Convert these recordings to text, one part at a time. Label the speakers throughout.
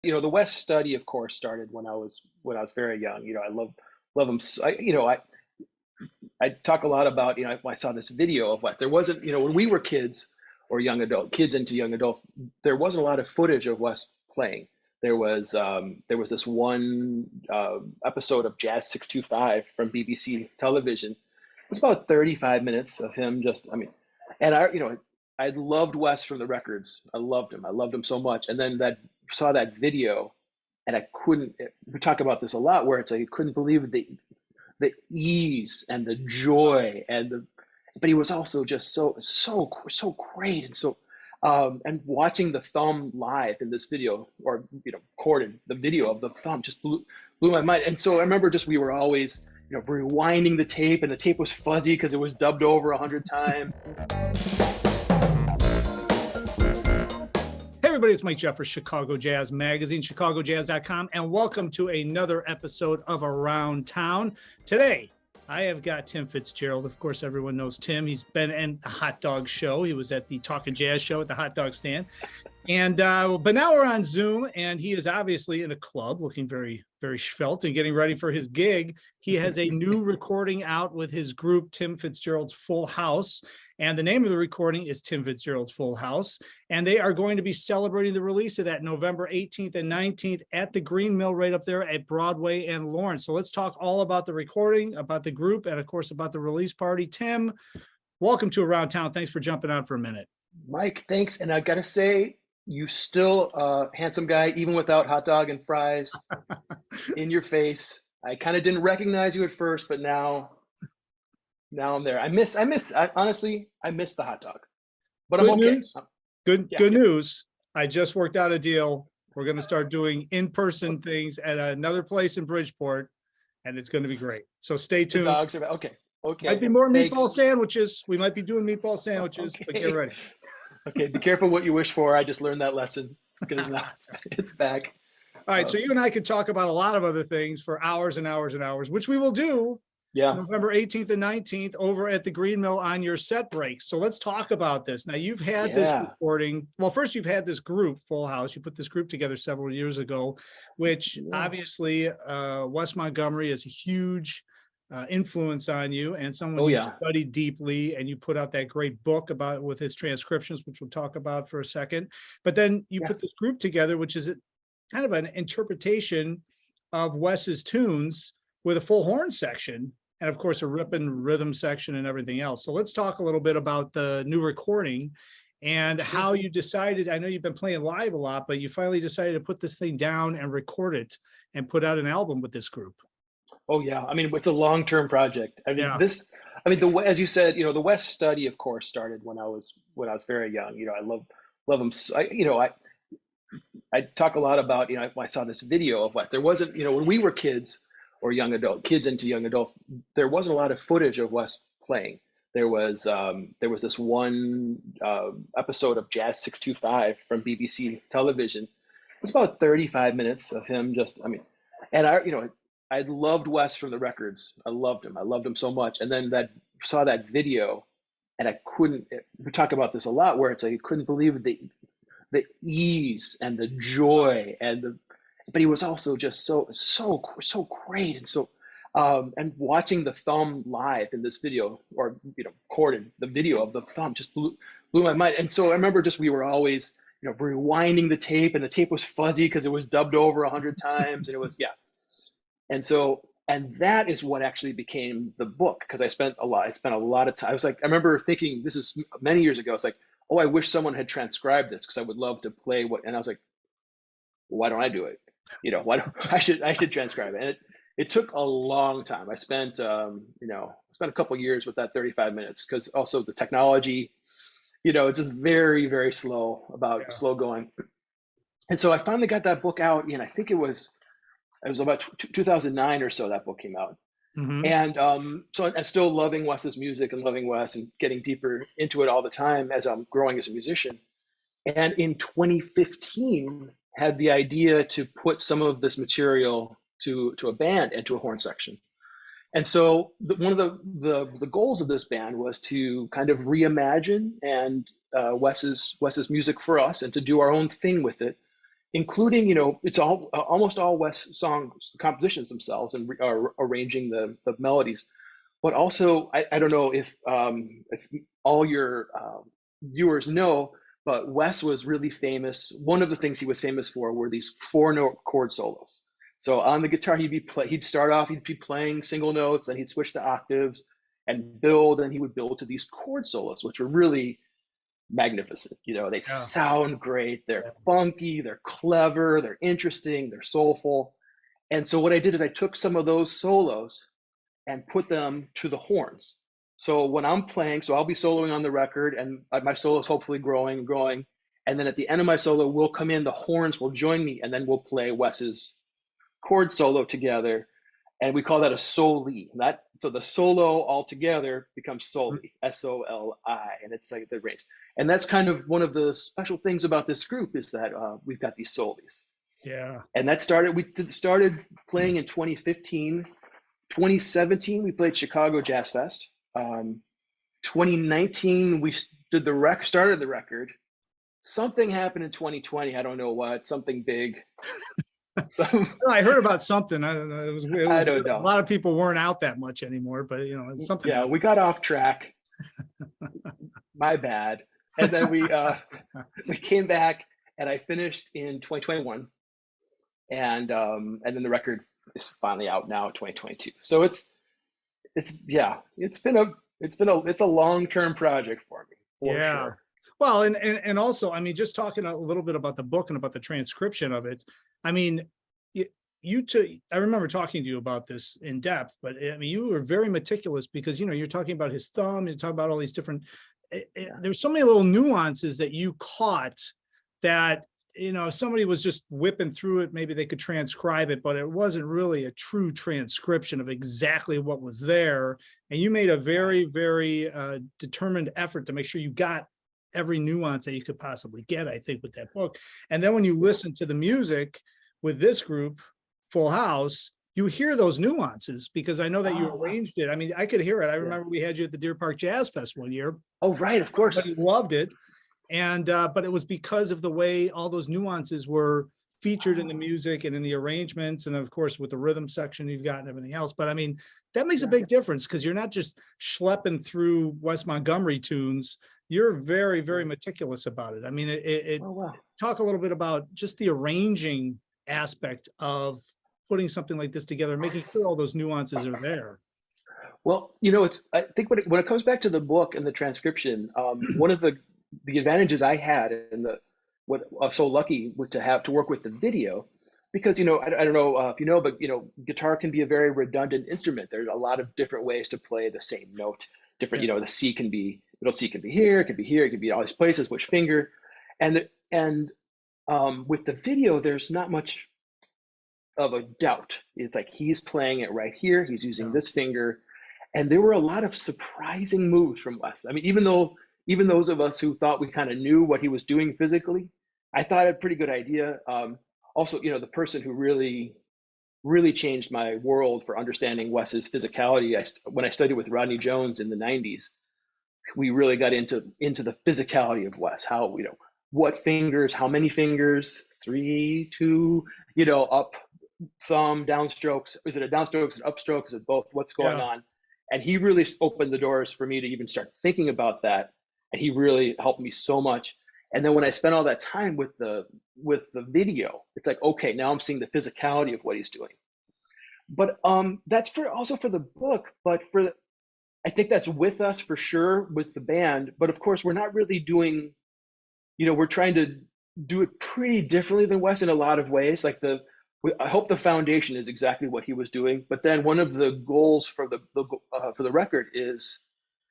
Speaker 1: The West study, of course, started when I was very young. I love him. I talk a lot about, I saw this video of West. There wasn't, when we were kids or kids into young adults, there wasn't a lot of footage of West playing. There was this one episode of Jazz 625 from BBC television. It was about 35 minutes of him and I loved Wes from the records. I loved him. I loved him so much. And then saw that video, and I couldn't. We talk about this a lot, where it's like I couldn't believe the ease and the joy but he was also just so great, and watching the thumb live in this video, or recorded the video of the thumb, just blew my mind. And so I remember we were always rewinding the tape, and the tape was fuzzy because it was dubbed over 100 times.
Speaker 2: Hey everybody, it's Mike Jeffers, Chicago Jazz Magazine, chicagojazz.com, and welcome to another episode of Around Town. Today, I have got Tim Fitzgerald. Of course, everyone knows Tim. He's been in the Hot Dog Show. He was at the Talking Jazz Show at the Hot Dog Stand. And but now we're on Zoom, and he is obviously in a club looking very, very svelte and getting ready for his gig. He has a new recording out with his group, Tim Fitzgerald's Full House. And the name of the recording is Tim Fitzgerald's Full House. And they are going to be celebrating the release of that November 18th and 19th at the Green Mill right up there at Broadway and Lawrence. So let's talk all about the recording, about the group, and of course about the release party. Tim, welcome to Around Town. Thanks for jumping on for a minute.
Speaker 1: Mike, thanks. And I got to say, you still handsome guy, even without hot dog and fries in your face. I kind of didn't recognize you at first, but now I'm there. Honestly, I miss the hot dog, but I'm okay.
Speaker 2: Good news. I just worked out a deal. We're going to start doing in-person things at another place in Bridgeport, and it's going to be great. So stay tuned.
Speaker 1: The dogs are okay.
Speaker 2: Might be more meatball sandwiches. We might be doing meatball sandwiches, but get ready.
Speaker 1: Okay, be careful what you wish for. I just learned that lesson. It's back.
Speaker 2: All right, so you and I could talk about a lot of other things for hours and hours and hours, which we will do.
Speaker 1: Yeah.
Speaker 2: November 18th and 19th over at the Green Mill on your set breaks. So let's talk about this. Now you've had this recording. Well, first you've had this group, Full House. You put this group together several years ago, which obviously Wes Montgomery is a huge influence on you, and someone you studied deeply, and you put out that great book about with his transcriptions, which we'll talk about for a second. But then you put this group together, which is kind of an interpretation of Wes's tunes with a full horn section, and of course a ripping rhythm section and everything else. So let's talk a little bit about the new recording and how you decided. I know you've been playing live a lot, but you finally decided to put this thing down and record it and put out an album with this group.
Speaker 1: Oh yeah, I mean, it's a long-term project. I mean, as you said, the West study, of course, started when I was very young. I love him. I talk a lot about, I saw this video of West. There wasn't, when we were kids or kids into young adults, there wasn't a lot of footage of West playing. There was this one episode of Jazz 625 from BBC television. It was about 35 minutes of him I loved Wes from the records. I loved him. I loved him so much. And then saw that video, and I couldn't. We talk about this a lot, where it's like I couldn't believe the ease and the joy but he was also just so great, and watching the thumb live in this video, or recorded the video of the thumb, just blew my mind. And so I remember we were always rewinding the tape, and the tape was fuzzy because it was dubbed over 100 times, and it was And that is what actually became the book, because I spent a lot of time. I remember thinking, this is many years ago, it's like, oh, I wish someone had transcribed this, because I would love to play and I was like, why don't I do it? I should transcribe it. And it took a long time. I spent a couple of years with that 35 minutes, because also the technology, it's just very, very slow going. And so I finally got that book out, and I think it was about 2009 or so that book came out.
Speaker 2: Mm-hmm.
Speaker 1: And so I'm still loving Wes's music and loving Wes and getting deeper into it all the time as I'm growing as a musician. And in 2015, had the idea to put some of this material to a band and to a horn section. And so one of the goals of this band was to kind of reimagine Wes's music for us, and to do our own thing with it, including, you know, it's all almost all Wes songs, compositions themselves, and are arranging the melodies. But also, I don't know if all your viewers know, but Wes was really famous. One of the things he was famous for were these 4-note chord solos. So on the guitar, he'd start off, he'd be playing single notes, then he'd switch to octaves and build, and he would build to these chord solos, which were really magnificent. You know, they
Speaker 2: Yeah.
Speaker 1: sound great, they're funky, they're clever, they're interesting, they're soulful. And so what I did is I took some of those solos and put them to the horns. So when I'm playing, so I'll be soloing on the record, and my solo is hopefully growing and growing. And then at the end of my solo, we'll come in, the horns will join me, and then we'll play Wes's chord solo together. And we call that a soli. That, so the solo all together becomes soli, S-O-L-I, and it's like the range. And that's kind of one of the special things about this group, is that we've got these solis.
Speaker 2: Yeah.
Speaker 1: And that we started playing in 2015. 2017, we played Chicago Jazz Fest. 2019, we started the record. Something happened in 2020. I don't know what. Something big.
Speaker 2: I heard about something. I don't know. It was
Speaker 1: I don't know.
Speaker 2: A lot of people weren't out that much anymore, but you know, it's something.
Speaker 1: Yeah, we got off track. My bad. And then we came back, and I finished in 2021, and then the record is finally out now in 2022. So it's a long-term project for me, for sure.
Speaker 2: Well, and also, I mean, just talking a little bit about the book and about the transcription of it, I mean, I remember talking to you about this in depth, but I mean, you were very meticulous, because, you know, you're talking about his thumb, you're talking about all these different, there's so many little nuances that you caught that, you know, if somebody was just whipping through it, maybe they could transcribe it, but it wasn't really a true transcription of exactly what was there. And you made a very, very determined effort to make sure you got every nuance that you could possibly get, I think, with that book. And then when you listen to the music with this group, Full House, you hear those nuances, because I know that you arranged it. I mean, I could hear it. I remember we had you at the Deer Park Jazz Fest one year.
Speaker 1: Oh, right, of course.
Speaker 2: Everybody loved it. And but it was because of the way all those nuances were featured in the music and in the arrangements, and of course with the rhythm section you've got and everything else. But I mean, that makes a big difference, because you're not just schlepping through Wes Montgomery tunes. You're very, very meticulous about it. I mean, talk a little bit about just the arranging aspect of putting something like this together, making sure all those nuances are there.
Speaker 1: Well, you know, I think when it comes back to the book and the transcription, one of the advantages I had, and what I was so lucky to work with the video, because, you know, I don't know if you know, but, you know, guitar can be a very redundant instrument. There's a lot of different ways to play the same note. Different, you know, the C can be, middle C can be here, it can be here, it can be all these places, which finger, and with the video, there's not much of a doubt. It's like he's playing it right here, he's using this finger, and there were a lot of surprising moves from Wes. I mean, even those of us who thought we kind of knew what he was doing physically, I thought a pretty good idea. Also, you know, the person who really changed my world for understanding Wes's physicality, when I studied with Rodney Jones in the 90s, we really got into the physicality of Wes. How, you know, what fingers, how many fingers, 3, 2, you know, up, thumb, downstrokes. Is it a downstroke? Is it upstroke? Is it both? What's going on? And he really opened the doors for me to even start thinking about that. And he really helped me so much. And then when I spent all that time with the video, it's like, okay, now I'm seeing the physicality of what he's doing. But that's also for the book, but I think that's with us for sure with the band. But of course, we're not really doing, you know, we're trying to do it pretty differently than Wes in a lot of ways. Like I hope the foundation is exactly what he was doing. But then one of the goals for the record is,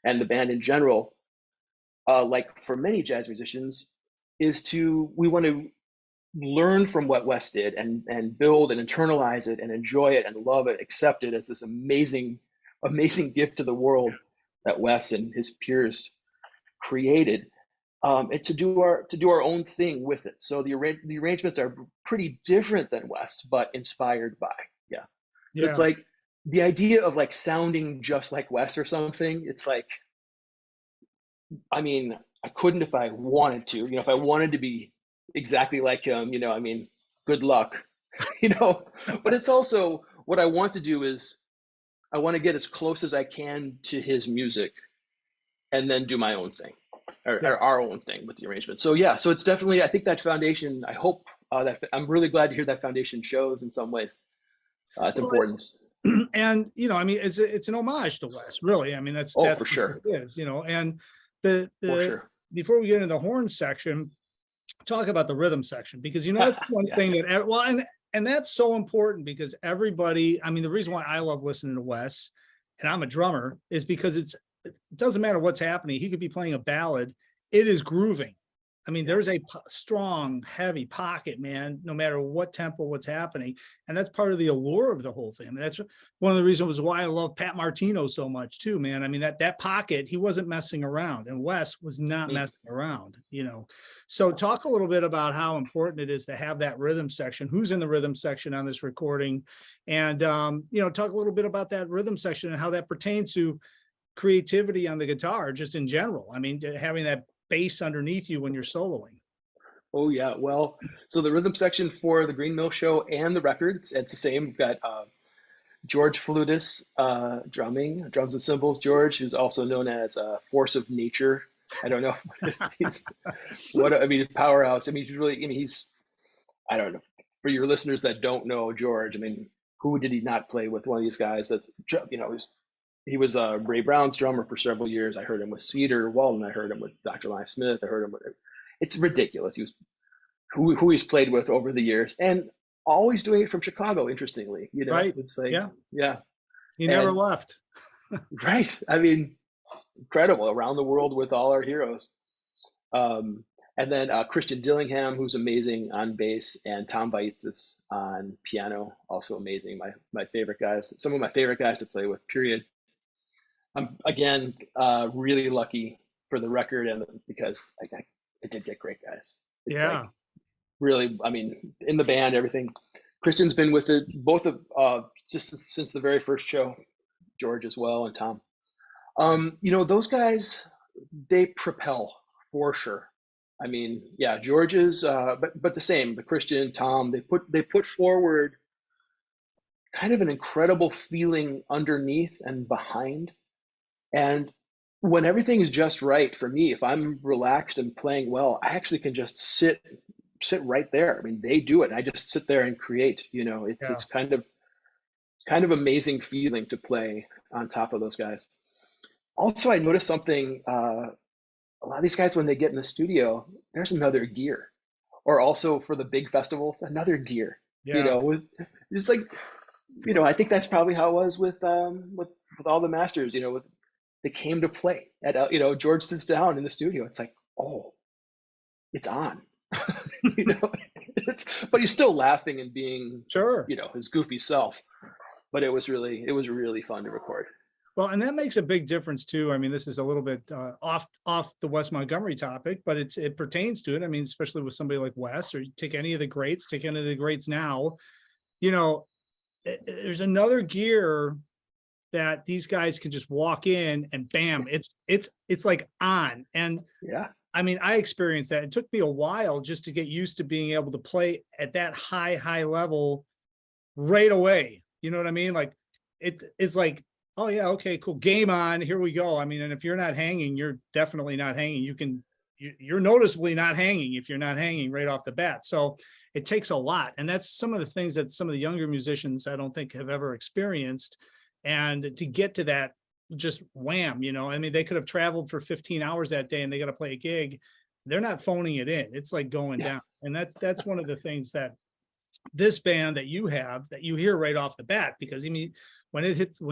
Speaker 1: and the band in general, like for many jazz musicians, is we want to learn from what Wes did and build and internalize it and enjoy it and love it, accept it as this amazing gift to the world that Wes and his peers created, and to do our own thing with it. So the arrangements are pretty different than Wes, but inspired by. So it's like the idea of like sounding just like Wes or something. It's like, I mean, I couldn't if I wanted to. You know, if I wanted to be exactly like him, you know, I mean, good luck, you know, but it's also what I want to do is I want to get as close as I can to his music and then do my own thing
Speaker 2: Yeah.
Speaker 1: or our own thing with the arrangement. So yeah, so it's definitely, I think that foundation, I hope that I'm really glad to hear that foundation shows in some ways. It's
Speaker 2: Well,
Speaker 1: important.
Speaker 2: and I mean, it's an homage to Wes, really. I mean,
Speaker 1: Oh,
Speaker 2: that's
Speaker 1: for
Speaker 2: what
Speaker 1: sure.
Speaker 2: this is, and
Speaker 1: For
Speaker 2: the
Speaker 1: sure.
Speaker 2: before we get into the horn section, talk about the rhythm section, because that's one
Speaker 1: Yeah.
Speaker 2: thing that, well, and that's so important because everybody, I mean, the reason why I love listening to Wes, and I'm a drummer, is because it doesn't matter what's happening. He could be playing a ballad, it is grooving. I mean,
Speaker 1: Yeah.
Speaker 2: there's a strong, heavy pocket, man, no matter what tempo, what's happening. And that's part of the allure of the whole thing. I mean, that's one of the reasons why I love Pat Martino so much too, man. I mean, that pocket, he wasn't messing around, and Wes was not messing around. So talk a little bit about how important it is to have that rhythm section. Who's in the rhythm section on this recording? And, talk a little bit about that rhythm section and how that pertains to creativity on the guitar, just in general. I mean, having that bass underneath you when you're soloing.
Speaker 1: Oh yeah. Well, so the rhythm section for the Green Mill Show and the records, it's the same. We've got George Flutis drumming, drums and cymbals. George, who's also known as Force of Nature. I don't know. He's I mean, powerhouse. I mean, he's really. I mean, I don't know. For your listeners that don't know George, I mean, who did he not play with? One of these guys that's, he was Ray Brown's drummer for several years. I heard him with Cedar Walton. I heard him with Dr. Lonnie Smith. I heard him with. It's ridiculous. He was who he's played with over the years, and always doing it from Chicago. Interestingly,
Speaker 2: Right.
Speaker 1: it's like,
Speaker 2: Yeah.
Speaker 1: yeah,
Speaker 2: He never
Speaker 1: and
Speaker 2: left.
Speaker 1: right. I mean, incredible, around the world with all our heroes. Um, and then Christian Dillingham, who's amazing on bass, and Tom Waits on piano, also amazing. My favorite guys, some of my favorite guys to play with. Period. I'm again really lucky for the record, and because I did get great guys. It's like
Speaker 2: Yeah.
Speaker 1: really, I mean, in the band, everything. Christian's been with it both of just since the very first show. George as well, and Tom. Those guys, they propel for sure. I mean, yeah, George's, but the same. The Christian, Tom, they put forward kind of an incredible feeling underneath and behind. And when everything is just right for me, if I'm relaxed and playing well, I actually can just sit right there. I mean, they do it. And I just sit there and create.
Speaker 2: Yeah.
Speaker 1: It's kind of amazing feeling to play on top of those guys. Also, I noticed something. A lot of these guys, when they get in the studio, there's another gear. Or also for the big festivals, another gear.
Speaker 2: Yeah.
Speaker 1: It's like, I think that's probably how it was with all the masters. They came to play at George sits down in the studio. It's like, oh, it's on. you know, but he's still laughing and being
Speaker 2: Sure.
Speaker 1: his goofy self. But it was really fun to record.
Speaker 2: Well, and that makes a big difference too. I mean, this is a little bit off the Wes Montgomery topic, but it pertains to it. I mean, especially with somebody like Wes, or you take any of the greats, now. There's another gear that these guys can just walk in and bam, it's like on. And
Speaker 1: yeah,
Speaker 2: I mean, I experienced that. It took me a while just to get used to being able to play at that high level right away. You know what I mean? Like it's like, oh yeah, okay, cool, game on, here we go. I mean, and if you're not hanging, you're definitely not hanging. You're noticeably not hanging if you're not hanging right off the bat. So it takes a lot. And that's some of the things that some of the younger musicians I don't think have ever experienced. And to get to that, just wham, I mean, they could have traveled for 15 hours that day and they got to play a gig. They're not phoning it in. It's like going down. And that's one of the things that this band that you have, that you hear right off the bat, because I mean, when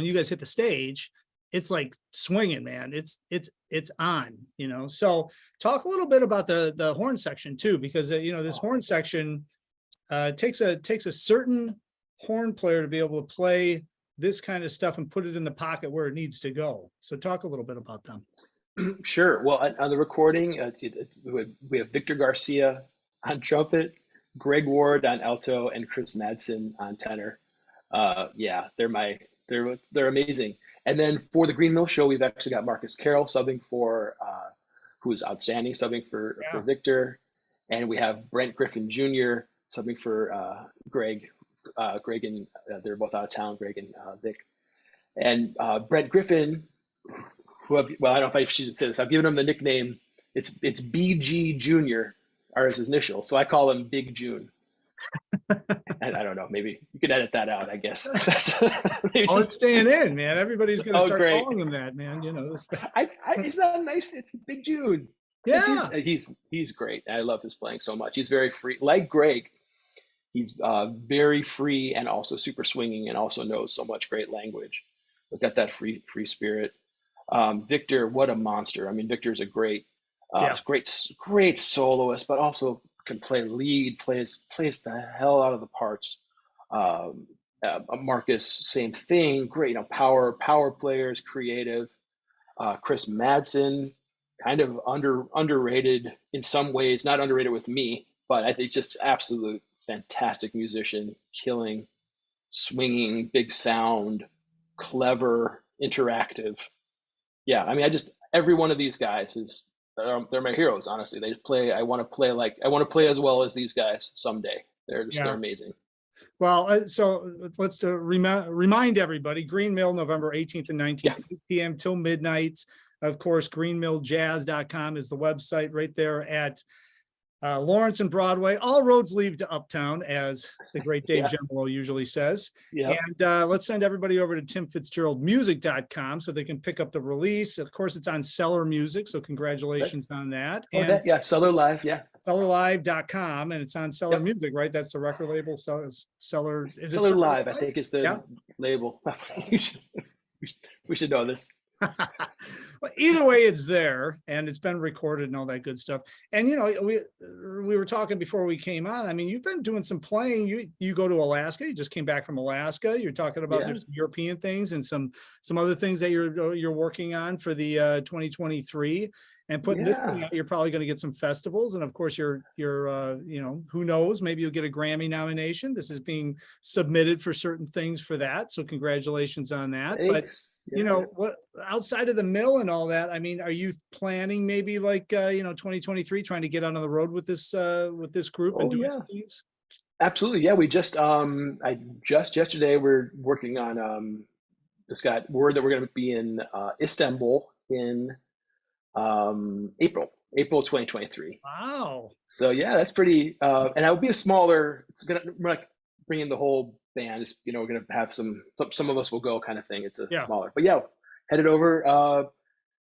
Speaker 2: you guys hit the stage, it's like swinging, man. It's on, So talk a little bit about the horn section too, because this horn section takes a certain horn player to be able to play this kind of stuff and put it in the pocket where it needs to go. So talk a little bit about them.
Speaker 1: Sure. Well, on the recording, we have Victor Garcia on trumpet, Greg Ward on alto, and Chris Madsen on tenor. Yeah, they're amazing. And then for the Green Mill Show, we've actually got Marcus Carroll subbing for, who is outstanding, subbing for Victor. and we have Brent Griffin Jr. subbing for Greg. Greg and they're both out of town, Greg and Vic. And Brent Griffin, well, I don't know if I should say this. I've given him the nickname. It's BG Jr. are his initials, so I call him Big June. And I don't know, maybe you could edit that out, I guess.
Speaker 2: It's staying in, man. Everybody's going to start calling him that, man.
Speaker 1: It's not nice. It's Big June.
Speaker 2: Yeah,
Speaker 1: he's great. I love his playing so much. He's very free, like Greg. He's very free and also super swinging, and also knows so much great language. But got that free spirit. Victor, what a monster! I mean, Victor's a great soloist, but also can play lead, plays the hell out of the parts. Marcus, same thing, great, power players, creative. Chris Madsen, kind of underrated in some ways, not underrated with me, but I think just absolute fantastic musician, killing, swinging, big sound, clever, interactive. Yeah, I mean, every one of these guys they're my heroes. Honestly, they play. I want to play as well as these guys someday. They're amazing.
Speaker 2: Well, so let's remind everybody: Green Mill, November 18th and 19th, 8 p.m. till midnight. Of course, greenmilljazz.com is the website right there at Lawrence and Broadway. All roads lead to Uptown, as the great Dave Gemolo usually says. Yeah. And let's send everybody over to timfitzgeraldmusic.com so they can pick up the release. Of course, it's on Cellar Music, so congratulations on that.
Speaker 1: Cellar Live,
Speaker 2: cellarlive.com, and it's on Cellar Music, right? That's the record label. Cellar
Speaker 1: Live, I think, is the label. We should know this.
Speaker 2: Well, either way, it's there and it's been recorded and all that good stuff. And we were talking before we came on. I mean, you've been doing some playing. You go to Alaska. You just came back from Alaska. You're talking about some European things and some other things that you're working on for the 2023. And putting this thing out, you're probably going to get some festivals, and of course, you're who knows, maybe you'll get a Grammy nomination. This is being submitted for certain things for that, so congratulations on that. Thanks. But what outside of the mill and all that, I mean, are you planning maybe like 2023, trying to get out on the road with this group and doing some things?
Speaker 1: Absolutely, yeah. We just yesterday we're working on just got word that we're going to be in Istanbul in April 2023.
Speaker 2: Wow.
Speaker 1: So that's pretty and it'll be a smaller, we're not bringing the whole band, just we're gonna have some of us will go kind of thing. It's a smaller, but headed over.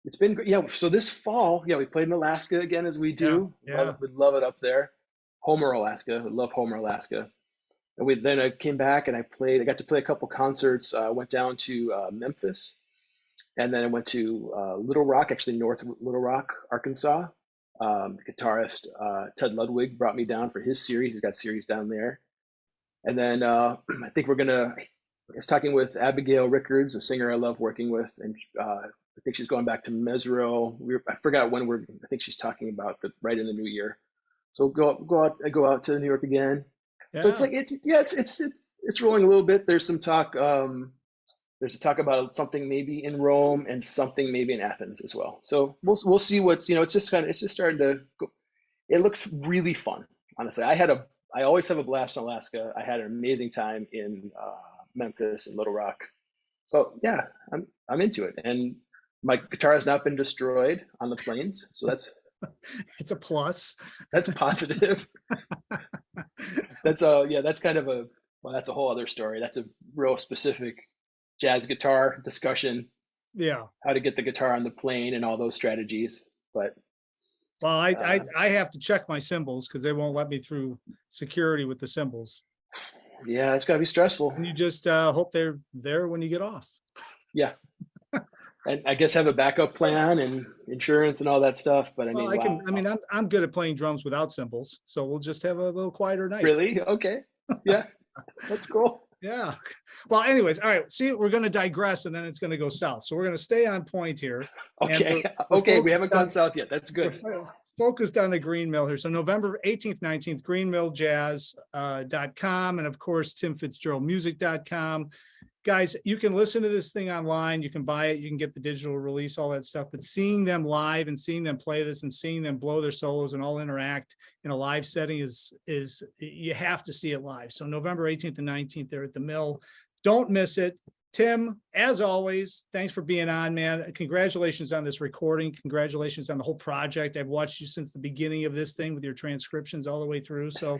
Speaker 1: It's been great. So this fall, we played in Alaska again, as we do. We'd love it up there. Homer, Alaska. We love Homer, Alaska. And then I came back and I got to play a couple concerts. Went down to Memphis. And then I went to Little Rock, actually North Little Rock, Arkansas. The guitarist Ted Ludwig brought me down for his series. He's got series down there. And then I think I was talking with Abigail Rickards, a singer I love working with, and I think she's going back to Mesro. I forgot when I think she's talking about right in the new year. So go out to New York again. Yeah. So it's like it's rolling a little bit. There's some talk. There's a talk about something maybe in Rome and something maybe in Athens as well. So we'll see what's it's just starting to go. It looks really fun, honestly. I always have a blast in Alaska. I had an amazing time in Memphis and Little Rock. So I'm into it. And my guitar has not been destroyed on the planes, so that's
Speaker 2: it's a plus.
Speaker 1: That's positive. That's kind of that's a whole other story. That's a real specific jazz guitar discussion. How to get the guitar on the plane and all those strategies. But
Speaker 2: I have to check my cymbals because they won't let me through security with the cymbals.
Speaker 1: Yeah, it's gotta be stressful.
Speaker 2: And you just hope they're there when you get off.
Speaker 1: Yeah. And I guess have a backup plan and insurance and all that stuff. But
Speaker 2: I'm good at playing drums without cymbals, so we'll just have a little quieter night.
Speaker 1: Really? Okay. Yeah. That's cool.
Speaker 2: Yeah. Well, anyways, all right. See, we're going to digress and then it's going to go south. So we're going to stay on point here.
Speaker 1: Okay. Okay. We haven't gone south yet. That's good.
Speaker 2: Focused on the Green Mill here. So November 18th, 19th, greenmilljazz.com. And of course, timfitzgeraldmusic.com. guys, you can listen to this thing online, you can buy it, you can get the digital release, all that stuff, but seeing them live and seeing them play this and seeing them blow their solos and all interact in a live setting is you have to see it live. So November 18th and 19th, they're at the Mill. Don't miss it. Tim, as always, thanks for being on, man. Congratulations on this recording. Congratulations on the whole project. I've watched you since the beginning of this thing with your transcriptions all the way through. So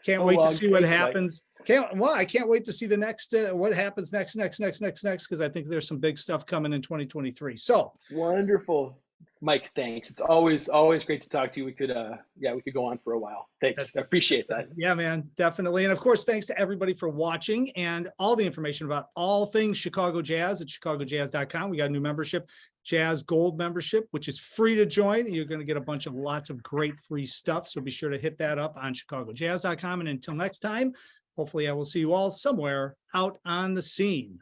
Speaker 2: can't wait to see what happens. I can't wait to see the next, what happens next, because I think there's some big stuff coming in 2023. So
Speaker 1: wonderful. Mike, thanks. It's always great to talk to you. We could go on for a while. Thanks. I appreciate that.
Speaker 2: Yeah, man, definitely. And of course, thanks to everybody for watching, and all the information about all things Chicago Jazz at chicagojazz.com. We got a new membership, Jazz Gold membership, which is free to join. You're going to get lots of great free stuff. So be sure to hit that up on chicagojazz.com. And until next time, hopefully I will see you all somewhere out on the scene.